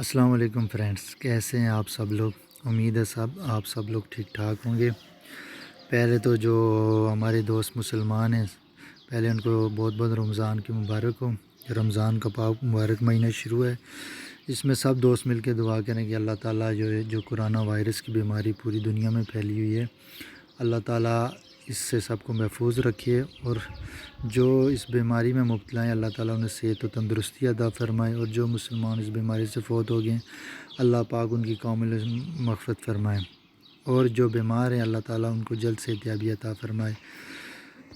السلام علیکم فرینڈس، کیسے ہیں آپ سب لوگ؟ امید ہے آپ سب لوگ ٹھیک ٹھاک ہوں گے۔ پہلے تو جو ہمارے دوست مسلمان ہیں، پہلے ان کو بہت بہت رمضان کی مبارک ہو۔ رمضان کا پاک مبارک مہینہ شروع ہے، اس میں سب دوست مل کے دعا کریں کہ اللہ تعالیٰ جو کرونا وائرس کی بیماری پوری دنیا میں پھیلی ہوئی ہے، اللہ تعالیٰ اس سے سب کو محفوظ رکھیے، اور جو اس بیماری میں مبتلا ہیں اللہ تعالیٰ انہیں صحت و تندرستی عطا فرمائے، اور جو مسلمان اس بیماری سے فوت ہو گئے ہیں اللہ پاک ان کی کامل مغفرت فرمائے، اور جو بیمار ہیں اللہ تعالیٰ ان کو جلد صحتیابی عطا فرمائے۔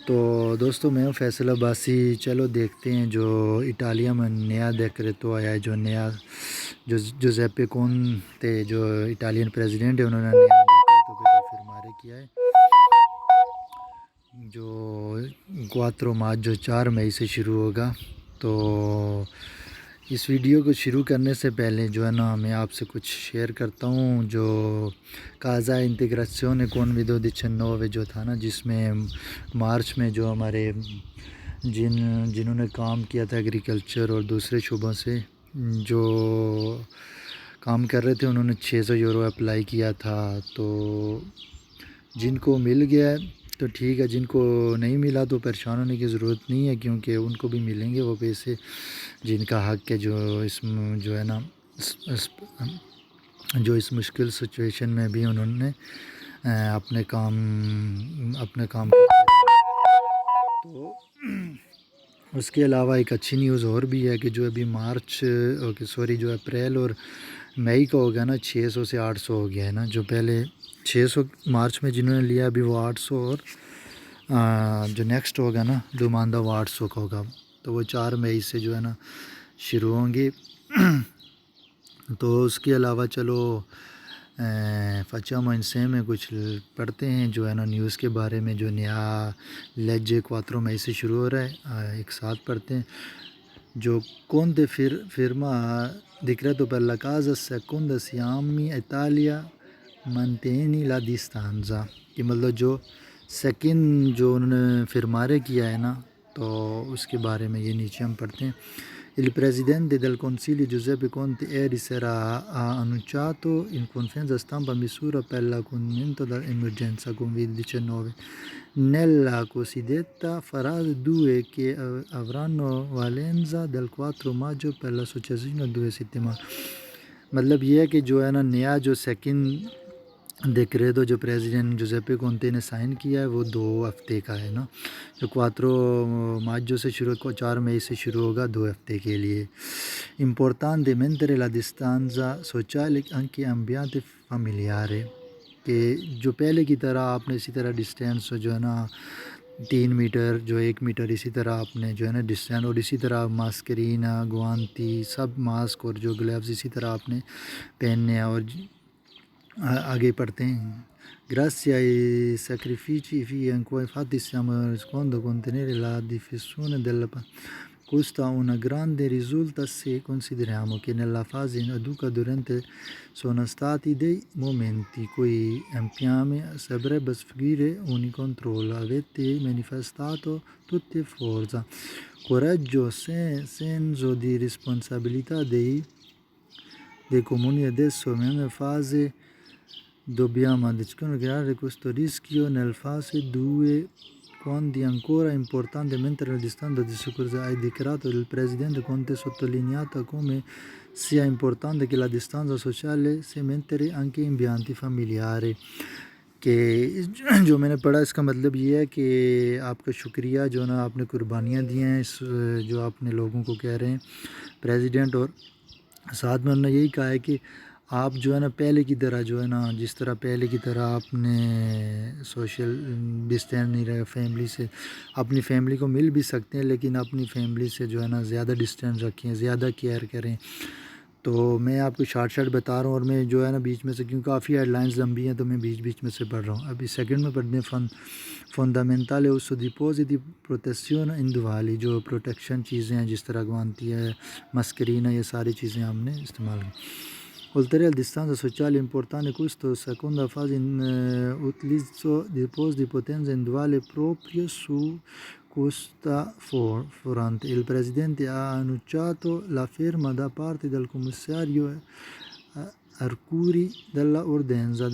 تو دوستو، میں ہوں فیصل عباسی۔ چلو دیکھتے ہیں جو اٹالیا میں نیا ڈیکریٹو آیا ہے، جو نیا جوزیپے کونتے جو اٹالین پریزیڈنٹ ہے، انہوں نے نیا ڈیکریٹو پہ جو فرمارے کیا ہے، جو 4 مارچ جو 4 مئی سے شروع ہوگا۔ تو اس ویڈیو کو شروع کرنے سے پہلے جو ہے نا، میں آپ سے کچھ شیئر کرتا ہوں۔ جو کازا انٹیگراسیون COVID-19 جو تھا نا، جس میں مارچ میں جو ہمارے جنہوں نے کام کیا تھا ایگریکلچر اور دوسرے شعبوں سے جو کام کر رہے تھے، انہوں نے 600 یورو اپلائی کیا تھا۔ تو جن کو مل گیا ہے تو ٹھیک ہے، جن کو نہیں ملا تو پریشان ہونے کی ضرورت نہیں ہے، کیونکہ ان کو بھی ملیں گے وہ پیسے جن کا حق ہے، جو ہے نا جو اس مشکل سچویشن میں بھی انہوں نے اپنے کام کرتے رہے۔ تو اس کے علاوہ ایک اچھی نیوز اور بھی ہے کہ جو ابھی جو اپریل اور مئی کا ہو گیا نا، 600 سے 800 ہو گیا ہے نا۔ جو پہلے 600 مارچ میں جنہوں نے لیا، ابھی وہ 800، اور جو نیکسٹ ہوگا نا دوماندہ وہ 800 کا ہوگا۔ تو وہ 4 مئی سے جو ہے نا شروع ہوں گی۔ تو اس کے علاوہ چلو فچام انسے میں کچھ پڑھتے ہیں جو ہے نا نیوز کے بارے میں، جو نیا لیجے 4 مئی سے شروع ہو رہا ہے، ایک ساتھ پڑھتے ہیں۔ جو Conte firma decreto per la casa seconda siamo Italia mantieni la distanza، کہ مطلب جو سیکنڈ جو انہوں نے فرمارے کیا ہے نا، تو اس کے بارے میں یہ نیچے ہم پڑھتے ہیں۔ Il presidente del Consiglio Giuseppe Conte ieri sera ha annunciato in conferenza stampa misure per la contenimento dell'emergenza Covid-19 nella cosiddetta fase 2 che avranno valenza del 4 maggio per la successione 2 settimane۔ مطلب یہ ہے کہ جو ہے نا نیا جو second ڈیکریٹو جو پریزیڈنٹ جوزیپے کونتے نے سائن کیا ہے، وہ 2 ہفتے کا ہے نا، جو 4 ماggio سے شروع 4 مئی سے شروع ہوگا 2 ہفتے کے لیے۔ Importante mentre la distanza sociale anche ambiente familiare، کہ جو پہلے کی طرح آپ نے اسی طرح ڈسٹینس جو ہے نا 3 میٹر، جو 1 میٹر، اسی طرح آپ نے جو ہے نا ڈسٹینس، اور اسی طرح ماسکرین، گوانتی، سب ماسک اور جو گلوز اسی طرح آپ نے پہننے ہیں۔ اور آگے پڑھتے ہیں۔ Grazie ai sacrifici infatti stiamo riuscendo a contenere la diffusione della Questo è un grande risultato se consideriamo che nella fase adulta durante sono stati dei momenti in cui ampiamente sarebbe sfuggire ogni controllo. Avete manifestato tutte forza, coraggio, senso di responsabilità dei comuni. Adesso nella fase dobbiamo creare questo rischio nel fase 2 quando è ancora importante mentre la distanza di sicurezza. Ha dichiarato il presidente Conte, sottolineato come sia importante che la distanza sociale sia mentre anche in ambienti familiari۔ کہ جو میں نے پڑھا اس کا مطلب یہ ہے کہ آپ کا شکریہ جو نا آپ نے قربانیاں دی ہیں، اس جو آپ نے لوگوں کو کہہ رہے ہیں پریزیڈنٹ، اور ساتھ میں انہوں نے یہی کہا ہے کہ آپ جو ہے نا پہلے کی طرح جو ہے نا، جس طرح پہلے کی طرح آپ نے سوشل ڈسٹینس نہیں رہے، فیملی سے اپنی فیملی کو مل بھی سکتے ہیں، لیکن اپنی فیملی سے جو ہے نا زیادہ ڈسٹینس رکھیں، زیادہ کیئر کریں۔ تو میں آپ کو شارٹ بتا رہا ہوں، اور میں جو ہے نا بیچ میں سے، کیونکہ کافی ہیڈ لائنز لمبی ہیں تو میں بیچ میں سے پڑھ رہا ہوں۔ ابھی سیکنڈ میں پڑھتے ہیں۔ Fundamental uso di di protezione individuali، جو پروٹیکشن چیزیں ہیں جس طرح گوانتی ہے، مسکرین ہے، یہ ساری چیزیں ہم نے استعمال کی۔ Oltre alla distanza sociale importante, questa seconda fase in utilizzo di potenza individuale proprio su Costa Forante. Il presidente ha annunciato la firma da parte del commissario Arcuri della Ordenza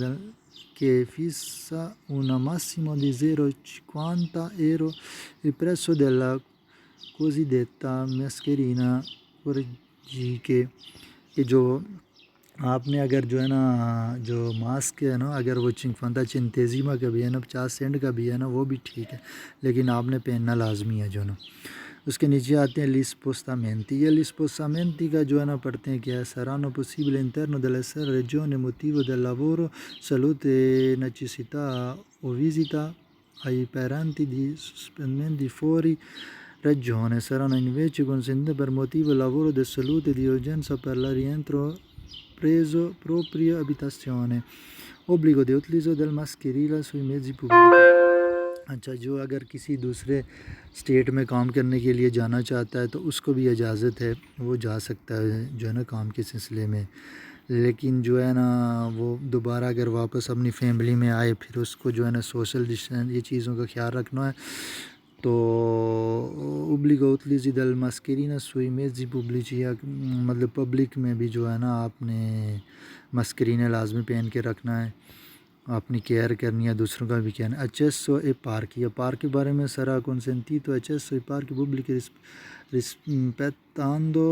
che fissa un massimo di 0,50 euro il prezzo della cosiddetta mascherina chirurgiche کہ جو آپ نے اگر جو ہے نا جو mask ہے نا اگر وہ 50 centesima کا بھی ہے نا 50 سینٹ کا بھی ہے نا وہ بھی ٹھیک ہے لیکن آپ نے پہننا لازمی ہے جو نا. اس کے نیچے آتے ہیں gli spostamenti. یہ gli spostamenti کا جو ہے نا پڑھتے ہیں کیا saranno possibili all'interno della regione motivo del lavoro, salute, necessità o visita ai parenti di spendenti fuori regione. Saranno invece consentite per motivo lavoro di salute di urgenza per la rientro preso propria abitazione. Obbligo di utilizzo del mascherina sui mezzi pubblici. اچھا جو اگر کسی دوسرے state میں کام کرنے کے لیے جانا چاہتا ہے تو اس کو بھی اجازت ہے وہ جا سکتا ہے جو ہے نا کام کے سلسلے میں. لیکن جو ہے نا وہ دوبارہ اگر واپس اپنی فیملی میں آئے پھر اس کو جو ہے نا سوشل ڈسٹینس یہ چیزوں کا خیال رکھنا ہے. تو obbligo utilizzo del mascherina sui mezzi pubblici مطلب پبلک میں بھی جو ہے نا آپ نے مسکرینہ لازمی پہن کے رکھنا ہے اپنی کیئر کرنی ہے دوسروں کا بھی کہنا. accesso e parchi. پارک کے بارے میں sarà consentito accesso ai parchi pubblici rispettando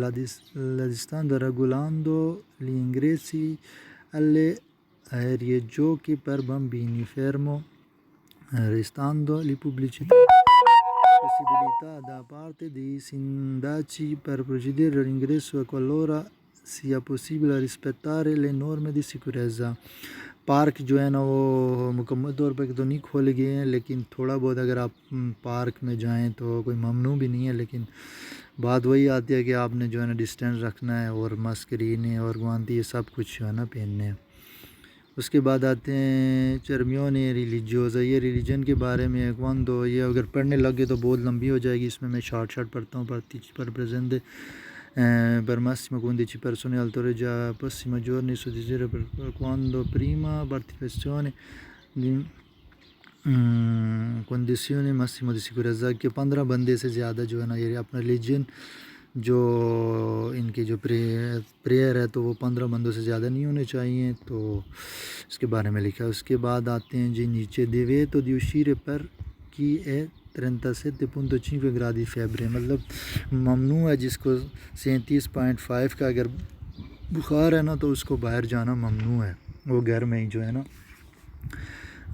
la distanza regolando gli ingressi alle aree giochi per bambini fermo restando la pubblicità. Possibilità da parte dei sindaci per procedere all'ingresso qualora sia possibile rispettare le norme di sicurezza. Park جو ہے نا وہ مکمل طور پہ تو نہیں کھولے گئے ہیں لیکن تھوڑا بہت اگر آپ پارک میں جائیں تو کوئی ممنوع بھی نہیں ہے لیکن بات وہی آتی ہے کہ آپ نے جو ہے نا ڈسٹینس رکھنا ہے اور ماسکرینے اور گوانتی یہ سب کچھ جو ہے نا پہننے ہیں. اس کے بعد آتے ہیں چرمیونے ریلیجیوزا. یہ ریلیجن کے بارے میں quando یہ اگر پڑھنے لگے تو بہت لمبی ہو جائے گی اس میں شارٹ پڑھتا ہوں. پر present per massimo 15 persone al torre già prossimo giorni su disera per quando prima partecipazione di condizioni massimo di sicurezza کہ 15 بندے سے زیادہ جو ہے نا یہ اپنا ریلیجن جو ان کی جو پریئر ہے تو وہ 15 بندوں سے زیادہ نہیں ہونے چاہیے تو اس کے بارے میں لکھا ہے. اس کے بعد آتے ہیں جی نیچے divieto di uscire per chi è 37.5 gradi febbre. مطلب ممنوع ہے جس کو 37.5 کا اگر بخار ہے نا تو اس کو باہر جانا ممنوع ہے وہ گھر میں ہی جو ہے نا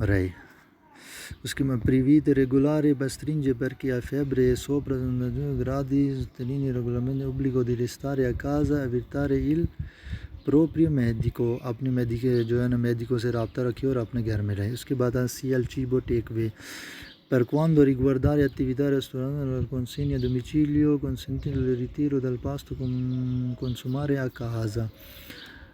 رہے. اس کے بعد private regolare restringe per chi ha febbre sopra 32 gradi sottolinea regolarmente obbligo di restare a casa evitare il proprio medico. اپنے میڈیکل جو ہے نا میڈیکو سے رابطہ رکھے اور اپنے گھر میں رہے. اس کے بعد sia il cibo take away. Per quanto riguarda le attività ristoranti la consegna a domicilio consentire il ritiro del pasto consumare a casa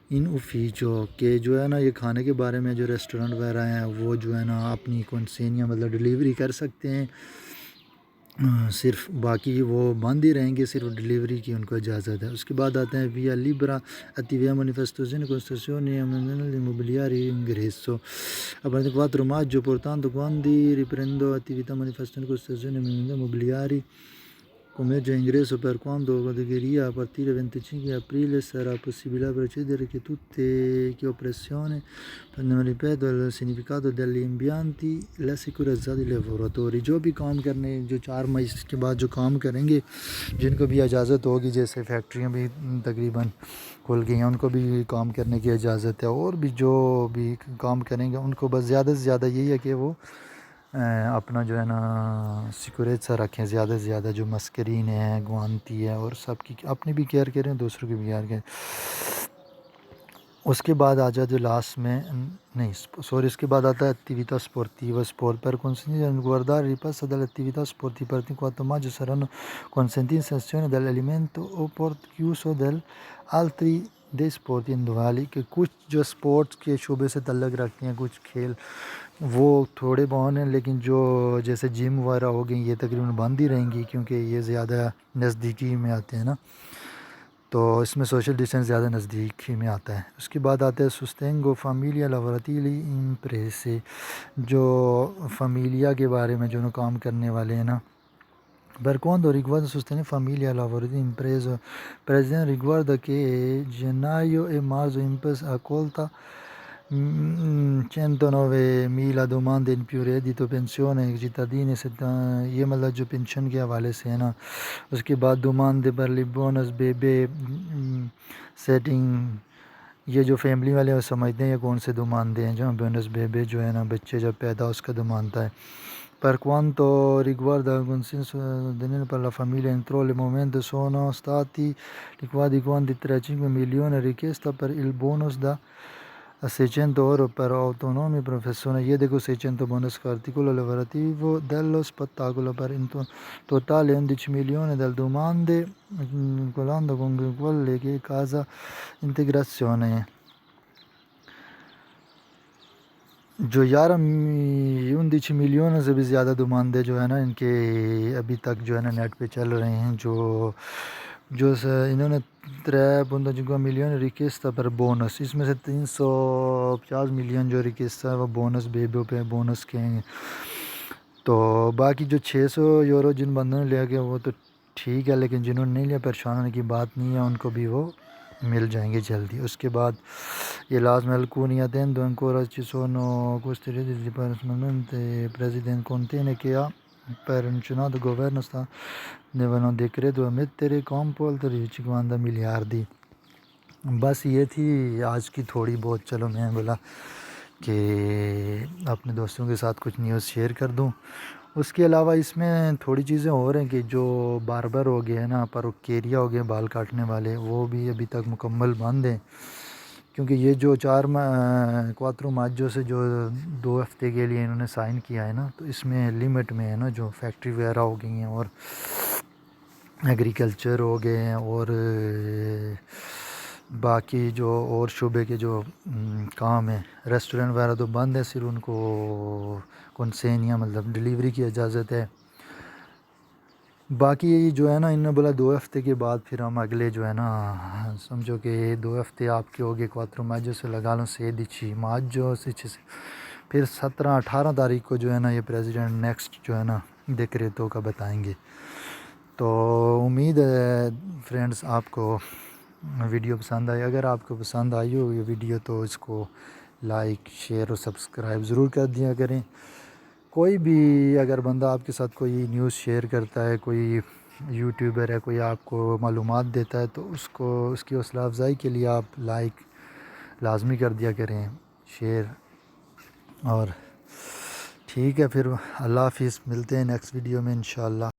in ufficio. کہ جو ہے نا یہ کھانے کے بارے میں جو ریسٹورنٹ وغیرہ ہیں وہ جو ہے نا اپنی کنسینیا مطلب ڈیلیوری کر سکتے ہیں صرف باقی وہ بند ہی رہیں گے صرف ڈیلیوری کی ان کو اجازت ہے. اس کے بعد آتے ہیں via libera attività manifestazione costruzione immobiliari ingresso. A partire dal 4 maggio portando quando riprendo attività manifestazione costruzione immobiliari commercio e ingresso per quanto categoria a partire dal 25 aprile sarà possibile procedere che tutte che oppressione ripeto il significato degli impianti la sicurezza dei lavoratori. جو بھی کام کرنے جو 4 مئی کے بعد جو کام کریں گے جن کو بھی اجازت ہوگی جیسے فیکٹریاں بھی تقریباً کھل گئی ہیں ان کو بھی کام کرنے کی اجازت ہے اور بھی جو بھی کام کریں گے ان کو بس زیادہ سے زیادہ یہی ہے کہ وہ اپنا جو ہے نا سیکوریٹسا رکھیں زیادہ سے زیادہ جو مسکرین ہیں گوانتی ہے اور سب کی اپنی بھی کیئر کریں دوسروں کی بھی کیئر کریں. اس کے بعد آ جاتے لاسٹ میں نہیں سوری اس کے بعد آتا ہے attività sportiva sport per consentire di guardare ripasso delle attività sportive per 4 maggio saranno consentite sessioni dell'alimento o port chiuso del altri dei sport individuali کہ کچھ جو سپورٹس کے شعبے سے تعلق رکھتے ہیں کچھ کھیل وہ تھوڑے بہت ہیں لیکن جو جیسے جم وغیرہ ہو گئی یہ تقریباً بند ہی رہیں گی کیونکہ یہ زیادہ نزدیکی میں آتے ہیں نا تو اس میں سوشل ڈسٹینس زیادہ نزدیکی میں آتا ہے. اس کے بعد آتا ہے sostengo famiglia lavoratori imprese جو فیملیا کے بارے میں جو کام کرنے والے ہیں نا Per quanto riguarda sostiene famiglia lavorativa impresa, Presidente riguarda che gennaio e marzo impresa accolta 109.000 domande in più reddito pensione cittadini یہ مطلب جو پنشن کے حوالے سے ہے نا اس کے بعد domande per li bonus bebè setting یہ جو فیملی والے وہ سمجھتے ہیں یہ کون سے دوماندے ہیں جو بونس بیبے جو ہے نا بچے جب پیدا اس کا دومانتا ہے per quanto riguarda il consenso per la famiglia entro il momento sono stati liquidati quanti 3,5 milioni richiesta per il bonus da a 600 euro per autonomi professione یہ دیکھو 600 bonus کا articolo lavorativo dello spettacolo per in totale 11 milioni delle domande calcolando con quelle che casa integrazione جو 11 million سے بھی زیادہ دوماندے جو ہے نا ان کے ابھی تک جو ہے نا نیٹ پہ چل رہے ہیں جو انہوں نے 3.5 ملین ریکیستا پر بونس اس میں سے 350 ملین جو ریکیستا ہے وہ بونس بیبیوں پہ بونس کے ہیں تو باقی جو 600 یورو جن بندوں نے لیا گیا وہ تو ٹھیک ہے لیکن جنہوں نے نہیں لیا پریشان ہونے کی بات نہیں ہے ان کو بھی وہ مل جائیں گے جلدی اس کے بعد یہ لازم alcuni attendo ancora ci sono costruiti personalmente Presidente Conte che ha per il governo sta devono decreto a mettere campo altri 50 miliardi بس یہ تھی آج کی تھوڑی بہت چلو میں بولا کہ اپنے دوستوں کے ساتھ کچھ نیوز شیئر کر دوں اس کے علاوہ اس میں تھوڑی چیزیں اور ہیں کہ جو باربر ہو گئے ہیں نا پروکیریا ہو گئے بال کاٹنے والے وہ بھی ابھی تک مکمل بند ہیں کیونکہ یہ جو 4 مارچ سے جو 2 ہفتے کے لیے انہوں نے سائن کیا ہے نا تو اس میں لمٹ میں ہے نا جو فیکٹری وغیرہ ہو گئی ہیں اور ایگریکلچر ہو گئے ہیں اور باقی جو اور شعبے کے جو کام ہیں ریسٹورنٹ وغیرہ تو بند ہے صرف ان کو کنسینیا مطلب ڈیلیوری کی اجازت ہے باقی جو ہے نا انہوں نے بولا 2 ہفتے کے بعد پھر ہم اگلے جو ہے نا سمجھو کہ 2 ہفتے آپ کے ہو گئے 4 مارچ سے لگا لوں 16 مارچ سے پھر 17-18 تاریخ کو جو ہے نا یہ پریزیڈنٹ نیکسٹ جو ہے نا ڈیکریٹو کا بتائیں گے تو امید ہے فرینڈز آپ کو ویڈیو پسند آئی اگر آپ کو پسند آئی ہو یہ ویڈیو تو اس کو لائک شیئر اور سبسکرائب ضرور کر دیا کریں کوئی بھی اگر بندہ آپ کے ساتھ کوئی نیوز شیئر کرتا ہے کوئی یوٹیوبر ہے کوئی آپ کو معلومات دیتا ہے تو اس کی حوصلہ افزائی کے لیے آپ لائک لازمی کر دیا کریں شیئر اور ٹھیک ہے پھر اللہ حافظ ملتے ہیں نیکسٹ ویڈیو میں انشاءاللہ